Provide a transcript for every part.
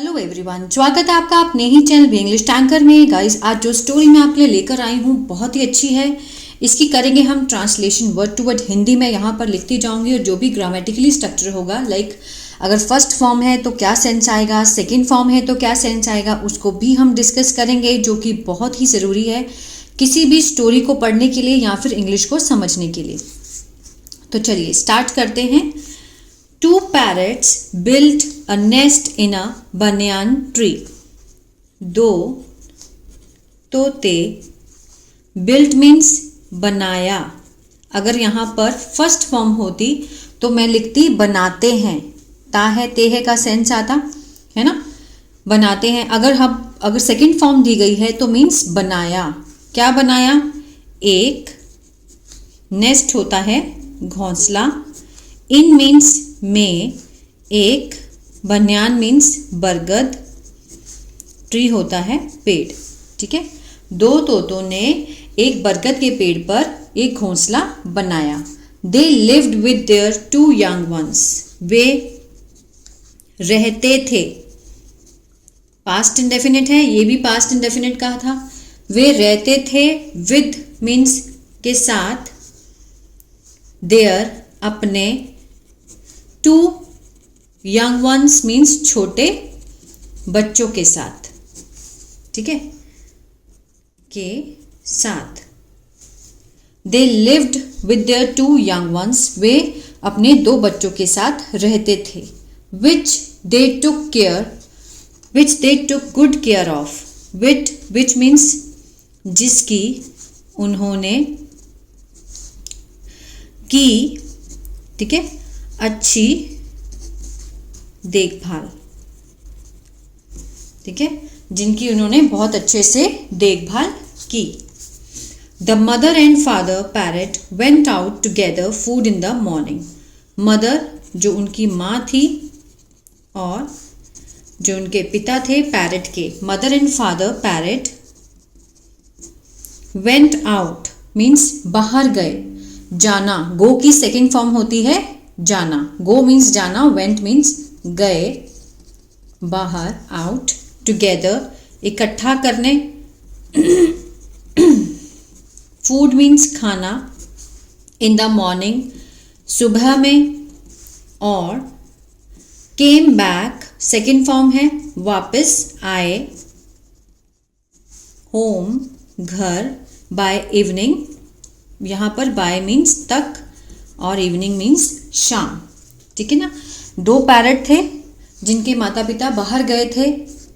Hello everyone, स्वागत है आपका अपने ही चैनल भी इंग्लिश टैंकर में। गाइस, आज जो स्टोरी मैं आपके लिए लेकर आई हूँ बहुत ही अच्छी है। इसकी करेंगे हम translation word to word. Hindi में यहाँ पर लिखती जाऊंगी और जो भी ग्रामेटिकली स्ट्रक्चर होगा, लाइक अगर फर्स्ट फॉर्म है तो क्या सेंस आएगा, सेकेंड फॉर्म है तो क्या सेंस आएगा, उसको भी हम डिस्कस करेंगे, जो कि बहुत ही ज़रूरी है किसी भी स्टोरी को पढ़ने के लिए या फिर इंग्लिश को समझने के लिए। तो चलिए स्टार्ट करते हैं। Two parrots built a nest in a banyan tree. दो तोते, built means बनाया। अगर यहाँ पर फर्स्ट फॉर्म होती तो मैं लिखती बनाते हैं, ता है ते है का सेंस आता है ना, बनाते हैं। अगर सेकंड फॉर्म दी गई है तो मीन्स बनाया। क्या बनाया? एक नेस्ट होता है घोंसला, इन मीन्स में, एक बनियान मीन्स बरगद, ट्री होता है पेड़। ठीक है, दो तोतों ने एक बरगद के पेड़ पर एक घोंसला बनाया। They lived with their two young ones. वे रहते थे, पास्ट इंडेफिनिट है, ये भी पास्ट इंडेफिनिट कहा था। वे रहते थे, विद मीन्स के साथ, देयर अपने, टू यंग वंस मीन्स छोटे बच्चों के साथ। ठीक है, के साथ। They lived with their two young ones. वे अपने दो बच्चों के साथ रहते थे। Which they took good care of. Which means जिसकी उन्होंने की, ठीक है, अच्छी देखभाल। ठीक है, जिनकी उन्होंने बहुत अच्छे से देखभाल की। The mother and father parrot went out together food in the morning. Mother जो उनकी माँ थी और जो उनके पिता थे पैरट के, mother and father parrot, went out means बाहर गए, जाना। गो की सेकेंड फॉर्म होती है जाना। गो मीन्स जाना, वेंट मीन्स गए, बाहर, आउट, टुगेदर इकट्ठा करने, फूड मीन्स खाना, इन द मॉर्निंग सुबह में, और केम बैक सेकेंड फॉर्म है वापस आए, होम घर, बाय इवनिंग। यहाँ पर बाय मीन्स तक और इवनिंग मीन्स शाम। ठीक है ना। दो पैरट थे जिनके माता पिता बाहर गए थे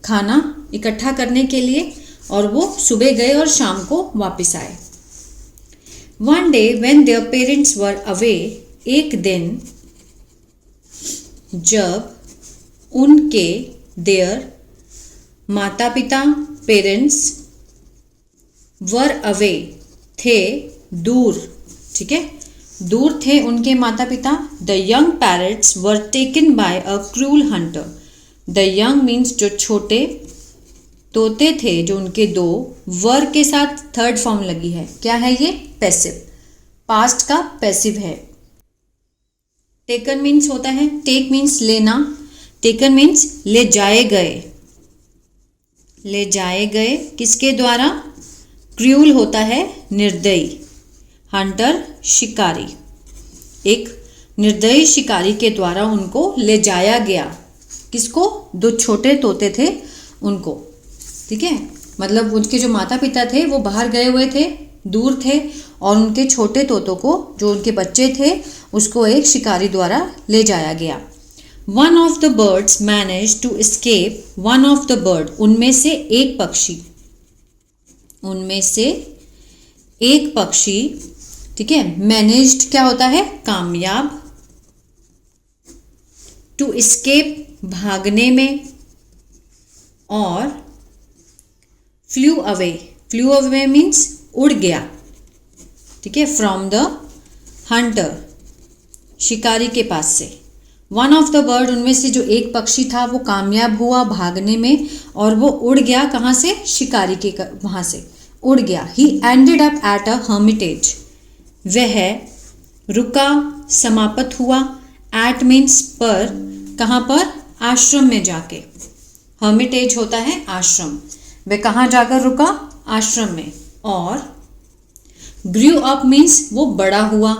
खाना इकट्ठा करने के लिए, और वो सुबह गए और शाम को वापस आए। One day when their parents were away, एक दिन जब उनके, देयर माता पिता, पेरेंट्स, वर अवे थे दूर। ठीक है, दूर थे उनके माता पिता। The young parrots were taken by a cruel Hunter. The young means जो छोटे तोते थे, जो उनके दो, वर के साथ थर्ड फॉर्म लगी है। क्या है ये? पैसिव, पास्ट का पैसिव है। टेकन मीन्स होता है, टेक मीन्स लेना, टेकन मीन्स ले जाए गए। ले जाए गए किसके द्वारा? क्रूल होता है निर्दयी, हंटर शिकारी, एक निर्दयी शिकारी के द्वारा उनको ले जाया गया। किसको? दो छोटे तोते थे उनको। ठीक है, मतलब उनके जो माता पिता थे वो बाहर गए हुए थे, दूर थे, और उनके छोटे तोतों को, जो उनके बच्चे थे, उसको एक शिकारी द्वारा ले जाया गया। One of the birds manage to escape. One of the bird, उनमें से एक पक्षी, उनमें से एक पक्षी, ठीक है, मैनेज्ड क्या होता है? कामयाब, टू एस्केप भागने में, और flu away. Flu away means उड़ गया। ठीक है, फ्रॉम द हंटर, शिकारी के पास से। वन ऑफ द बर्ड, उनमें से जो एक पक्षी था वो कामयाब हुआ भागने में, और वो उड़ गया कहाँ से? शिकारी के वहाँ से उड़ गया। He ended up at a hermitage. वह रुका, समाप्त हुआ, एट मीन्स पर, कहाँ पर? आश्रम में जाके। हर्मिटेज होता है आश्रम, वह कहाँ जाकर रुका, आश्रम में। और ग्रू अप मीन्स वो बड़ा हुआ,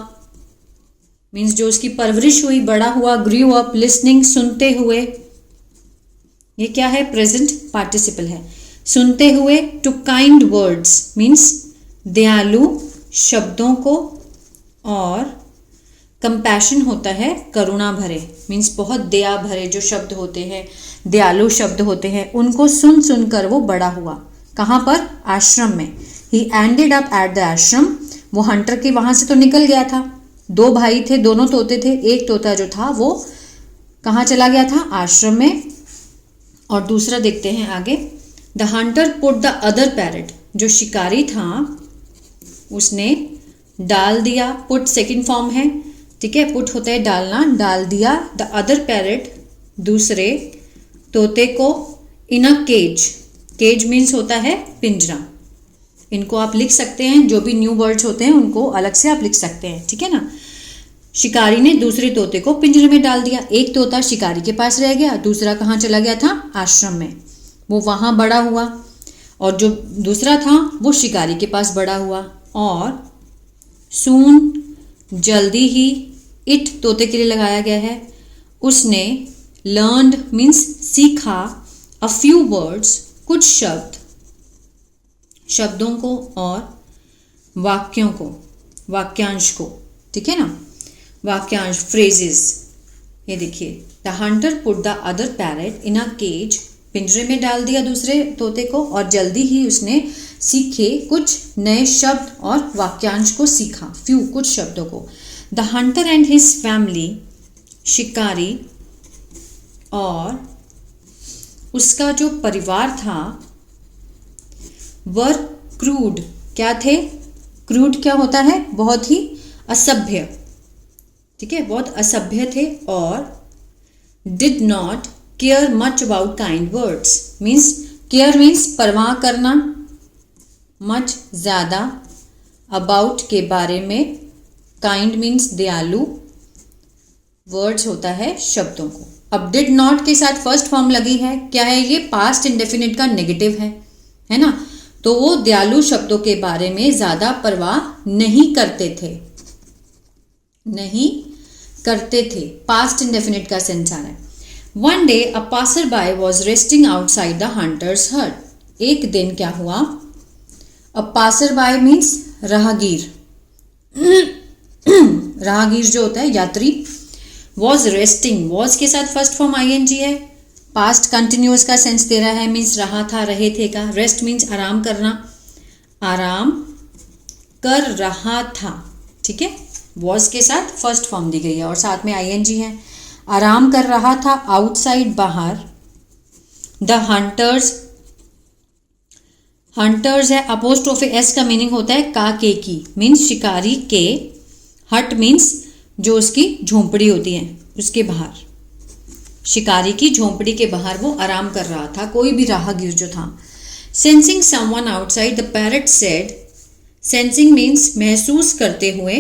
मीन्स जो उसकी परवरिश हुई, बड़ा हुआ। ग्रू अप लिसनिंग सुनते हुए, ये क्या है, प्रेजेंट पार्टिसिपल है, सुनते हुए। टू काइंड वर्ड्स मीन्स दयालु शब्दों को। और कंपैशन होता है करुणा भरे, मीन्स बहुत दया भरे जो शब्द होते हैं, दयालु शब्द होते हैं, उनको सुन सुनकर वो बड़ा हुआ। कहाँ पर, आश्रम में। ही एंडेड अप एट द आश्रम, वो हंटर के वहाँ से तो निकल गया था, दो भाई थे, दोनों तोते थे, एक तोता जो था वो कहाँ चला गया था, आश्रम में। और दूसरा देखते हैं आगे। The hunter put the other parrot, जो शिकारी था उसने डाल दिया, पुट सेकंड फॉर्म है, ठीक है, पुट होता है डालना, डाल दिया। द अदर पैरट, दूसरे तोते को, इन अ केज, केज मीन्स होता है पिंजरा। इनको आप लिख सकते हैं, जो भी न्यू वर्ड्स होते हैं उनको अलग से आप लिख सकते हैं, ठीक है ना। शिकारी ने दूसरे तोते को पिंजरे में डाल दिया, एक तोता शिकारी के पास रह गया, दूसरा कहाँ चला गया था, आश्रम में, वो वहाँ बड़ा हुआ। और जो दूसरा था वो शिकारी के पास बड़ा हुआ। और सून, जल्दी ही, इट तोते के लिए लगाया गया है, उसने, लर्नड मीन्स सीखा, अ फ्यू वर्ड्स कुछ शब्द, शब्दों को, और वाक्यों को, वाक्यांश को, ठीक है ना, वाक्यांश, फ्रेजेस। ये देखिए, the hunter put the other parrot in a cage, पिंजरे में डाल दिया दूसरे तोते को, और जल्दी ही उसने सीखे कुछ नए शब्द और वाक्यांश को सीखा, फ्यू कुछ शब्दों को। The Hunter and his family, शिकारी और उसका जो परिवार था, वर क्रूड, क्या थे, क्रूड क्या होता है, बहुत ही असभ्य, ठीक है, बहुत असभ्य थे। और did not care much about kind words, means care means परवाह करना, मच ज़्यादा, अबाउट के बारे में, काइंड मीन्स दयालु, वर्ड्स होता है शब्दों को। अब डिड नॉट के साथ फर्स्ट फॉर्म लगी है, क्या है ये, पास्ट इंडेफिनिट का नेगेटिव है ना। तो वो दयालु शब्दों के बारे में ज़्यादा परवाह नहीं करते थे, नहीं करते थे, पास्ट इंडेफिनिट का सेंस आ रहा है। One day a passer by was resting outside the hunter's hut, एक दिन क्या हुआ, अ पासर बाय मीन्स राहगीर, राहगीर जो होता है यात्री, वॉज रेस्टिंग, वॉज के साथ फर्स्ट फॉर्म आईएनजी है, पास्ट कंटिन्यूअस का सेंस दे रहा है, मीन्स रहा था, रहे थे का, रेस्ट मीन्स आराम करना, आराम कर रहा था, ठीक है, वॉज के साथ फर्स्ट फॉर्म दी गई है और साथ में आईएनजी है, आराम कर रहा था, आउटसाइड बाहर। द हंटर्स, हंटर्स है, अपोस्ट्रोफी एस का मीनिंग होता है का, के की, मीन्स शिकारी के, हट मीन्स जो उसकी झोंपड़ी होती है उसके बाहर, शिकारी की झोंपड़ी के बाहर वो आराम कर रहा था, कोई भी राहगीर जो था। Sensing someone outside the parrot said, sensing means महसूस करते हुए,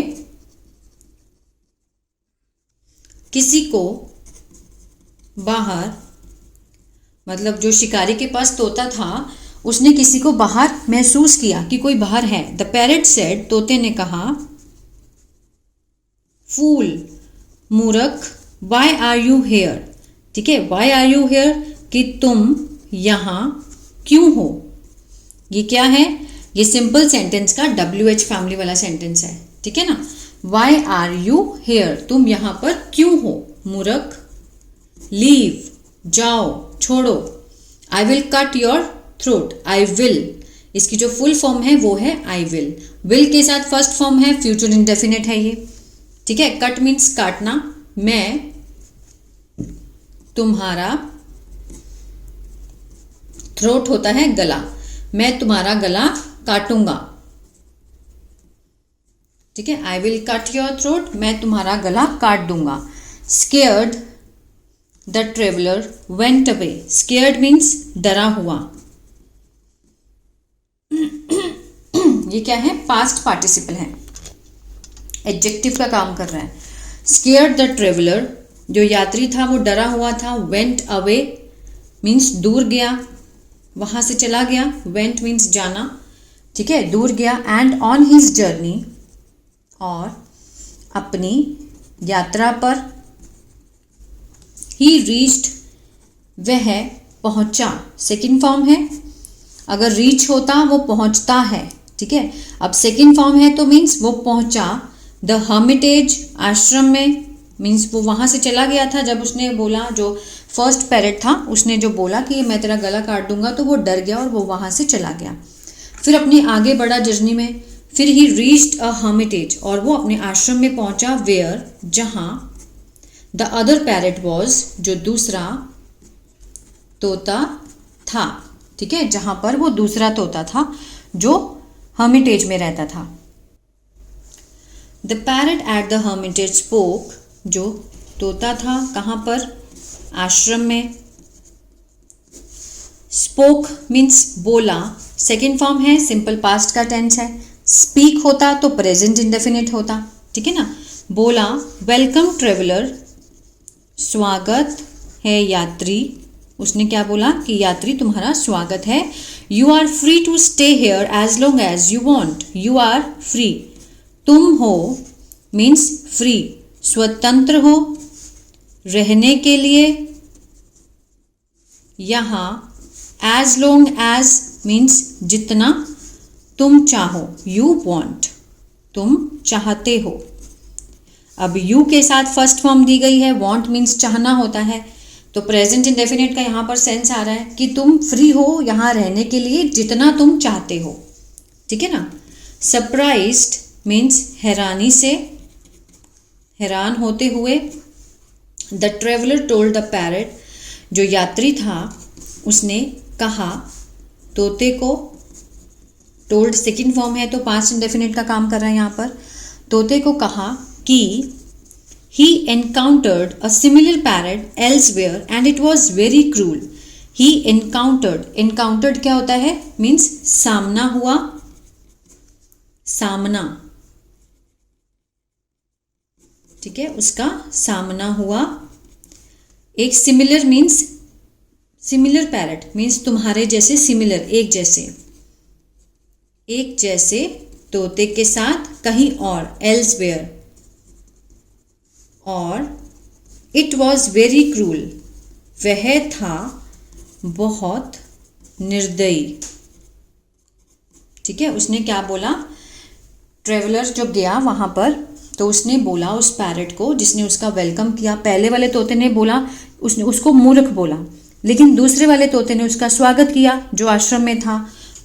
किसी को बाहर, मतलब जो शिकारी के पास तोता था उसने किसी को बाहर महसूस किया कि कोई बाहर है। द पैरट सेड, तोते ने कहा, फूल, मूर्ख, वाई आर यू हेयर, ठीक है, वाई आर यू हेयर कि तुम यहाँ क्यों हो। ये क्या है, ये सिंपल सेंटेंस का WH फैमिली वाला सेंटेंस है, ठीक है ना। वाई आर यू हेयर, तुम यहाँ पर क्यों हो, मूर्ख। लीव, जाओ, छोड़ो। I will cut your throat, I will, इसकी जो फुल फॉर्म है वो है आई विल के साथ फर्स्ट फॉर्म है, फ्यूचर इंडेफिनिट है ये, ठीक है। कट मीन्स काटना, मैं तुम्हारा, थ्रोट होता है गला, मैं तुम्हारा गला काटूंगा, ठीक है। I will cut your throat, मैं तुम्हारा गला काट दूंगा। Scared the traveller went away, scared means डरा हुआ, ये क्या है, पास्ट पार्टिसिपल है, एडजेक्टिव का काम कर रहा है। स्केयर्ड द ट्रेवलर, जो यात्री था वो डरा हुआ था। वेंट अवे मीन्स दूर गया, वहाँ से चला गया। वेंट मीन्स जाना, ठीक है, दूर गया। एंड ऑन हिज जर्नी, और अपनी यात्रा पर। ही रीच्ड, वह पहुँचा, सेकंड फॉर्म है। अगर रीच होता वो पहुँचता है, ठीक है। अब सेकंड फॉर्म है तो मीन्स वो पहुँचा। द हर्मिटेज, आश्रम में, मीन्स वो वहाँ से चला गया था। जब उसने बोला, जो फर्स्ट पैरेट था उसने जो बोला कि मैं तेरा गला काट दूंगा, तो वो डर गया और वो वहाँ से चला गया। फिर अपनी आगे बढ़ा जर्नी में। फिर ही रीच्ड अ हर्मिटेज, और वो अपने आश्रम में पहुँचा। वेयर, जहाँ। द अदर पैरेट वॉज, जो दूसरा तोता था, ठीक है, जहाँ पर वो दूसरा तोता था जो हर्मिटेज में रहता था। The parrot at the Hermitage spoke, जो तोता था कहाँ पर, आश्रम में। स्पोक मीन्स बोला, सेकेंड फॉर्म है, सिंपल पास्ट का टेंस है। स्पीक होता तो प्रेजेंट इंडेफिनिट होता, ठीक है ना। बोला, वेलकम ट्रेवलर, स्वागत है यात्री। उसने क्या बोला कि यात्री तुम्हारा स्वागत है। You are free to stay here as long as you want. You are free, तुम हो, मीन्स फ्री, स्वतंत्र हो, रहने के लिए यहाँ। एज लॉन्ग एज मीन्स जितना तुम चाहो। यू वॉन्ट, तुम चाहते हो। अब यू के साथ फर्स्ट फॉर्म दी गई है, वॉन्ट मीन्स चाहना होता है, तो प्रेजेंट इंडेफिनिट का यहाँ पर सेंस आ रहा है कि तुम फ्री हो यहाँ रहने के लिए जितना तुम चाहते हो, ठीक है ना। सरप्राइज्ड मीन्स हैरानी से, हैरान होते हुए। The traveller told the parrot, जो यात्री था उसने कहा तोते को। टोल्ड सेकंड फॉर्म है तो पास्ट इंडेफिनिट का काम कर रहा है यहाँ पर। तोते को कहा कि he encountered a similar parrot elsewhere and it was very cruel. He encountered क्या होता है, मीन्स सामना हुआ, सामना, ठीक है, उसका सामना हुआ। एक similar means, similar parrot means तुम्हारे जैसे, सिमिलर एक जैसे, एक जैसे तोते के साथ कहीं और, एल्सवेयर। और इट वॉज वेरी क्रूल, वह था बहुत निर्दयी, ठीक है। उसने क्या बोला, ट्रेवलर जब गया वहाँ पर तो उसने बोला उस पैरेट को जिसने उसका वेलकम किया, पहले वाले तोते ने बोला, उसने उसको मूर्ख बोला, लेकिन दूसरे वाले तोते ने उसका स्वागत किया जो आश्रम में था।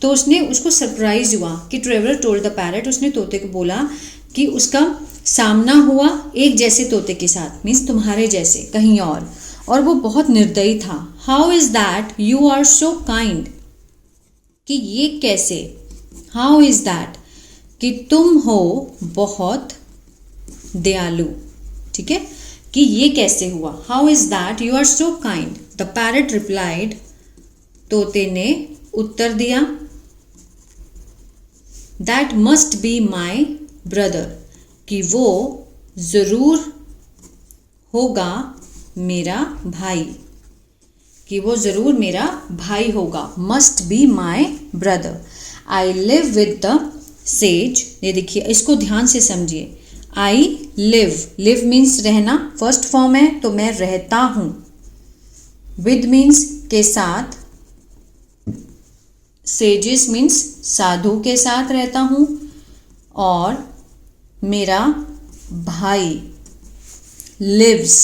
तो उसने, उसको सरप्राइज हुआ कि ट्रेवलर टोल्ड द पैरेट, उसने तोते को बोला कि उसका सामना हुआ एक जैसे तोते के साथ, मीन्स तुम्हारे जैसे कहीं और वो बहुत निर्दयी था। How is that you are so kind, कि ये कैसे, हाउ इज दैट कि तुम हो बहुत दयालु, ठीक है, कि ये कैसे हुआ। How is that you are so kind. The parrot replied, तोते ने उत्तर दिया, that must be my brother, कि वो ज़रूर होगा मेरा भाई, कि वो ज़रूर मेरा भाई होगा। Must be my brother. I live with the sage, ये देखिए इसको ध्यान से समझिए। आई लिव, लिव मीन्स रहना, फर्स्ट फॉर्म है तो मैं रहता हूँ। विद मीन्स के साथ, सेजेस मीन्स साधु के साथ रहता हूँ, और मेरा भाई लिव्स।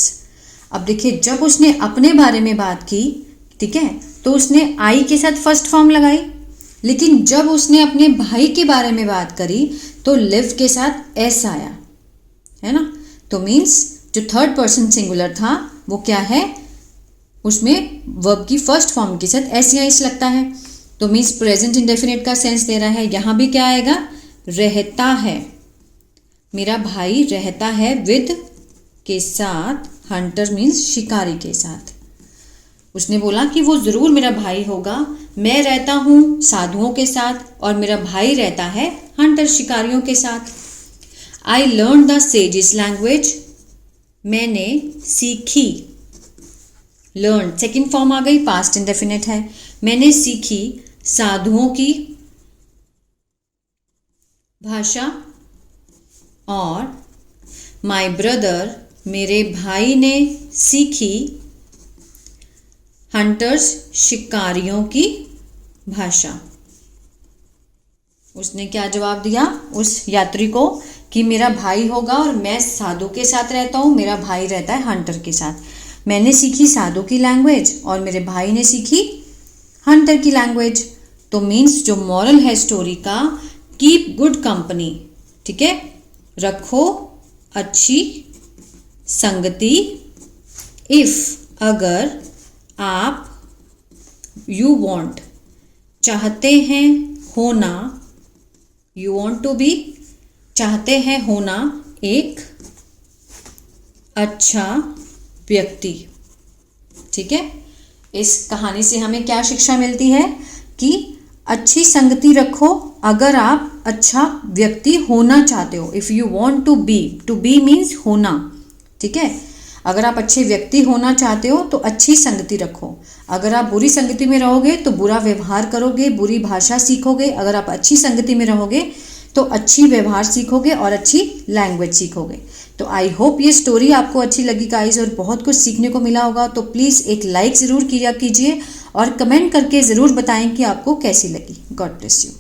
अब देखिए जब उसने अपने बारे में बात की, ठीक है, तो उसने आई के साथ फर्स्ट फॉर्म लगाई, लेकिन जब उसने अपने भाई के बारे में बात करी तो लिव के साथ एस आया, है ना। तो मीन्स जो थर्ड पर्सन सिंगुलर था वो क्या है, उसमें वर्ब की फर्स्ट फॉर्म के साथ एस या इस लगता है, तो मीन्स प्रेजेंट इंडेफिनिट का सेंस दे रहा है। यहाँ भी क्या आएगा, रहता है, मेरा भाई रहता है, विद के साथ, हंटर मीन्स शिकारी के साथ। उसने बोला कि वो ज़रूर मेरा भाई होगा, मैं रहता हूँ साधुओं के साथ और मेरा भाई रहता है हंटर शिकारियों के साथ। I learn the sages language, मैंने सीखी लर्न सेकेंड फॉर्म आ गई, पास्ट इंडेफिनिट है। मैंने सीखी साधुओं की भाषा, और माय ब्रदर मेरे भाई ने सीखी हंटर्स शिकारियों की भाषा। उसने क्या जवाब दिया उस यात्री को कि मेरा भाई होगा और मैं साधु के साथ रहता हूँ, मेरा भाई रहता है हंटर के साथ। मैंने सीखी साधु की लैंग्वेज और मेरे भाई ने सीखी हंटर की लैंग्वेज। तो मीन्स जो मॉरल है स्टोरी का, कीप गुड कंपनी, ठीक है, रखो अच्छी संगति। इफ अगर आप, यू वॉन्ट चाहते हैं होना, यू वॉन्ट टू बी चाहते हैं होना एक अच्छा व्यक्ति, ठीक है। इस कहानी से हमें क्या शिक्षा मिलती है कि अच्छी संगति रखो अगर आप अच्छा व्यक्ति होना चाहते हो। If you want to be means होना, ठीक है। अगर आप अच्छे व्यक्ति होना चाहते हो तो अच्छी संगति रखो। अगर आप बुरी संगति में रहोगे तो बुरा व्यवहार करोगे, बुरी भाषा सीखोगे। अगर आप अच्छी संगति में रहोगे तो अच्छी व्यवहार सीखोगे और अच्छी लैंग्वेज सीखोगे। तो आई होप ये स्टोरी आपको अच्छी लगी गाइस और बहुत कुछ सीखने को मिला होगा। तो प्लीज़ एक लाइक ज़रूर किया कीजिए और कमेंट करके ज़रूर बताएं कि आपको कैसी लगी। God bless you.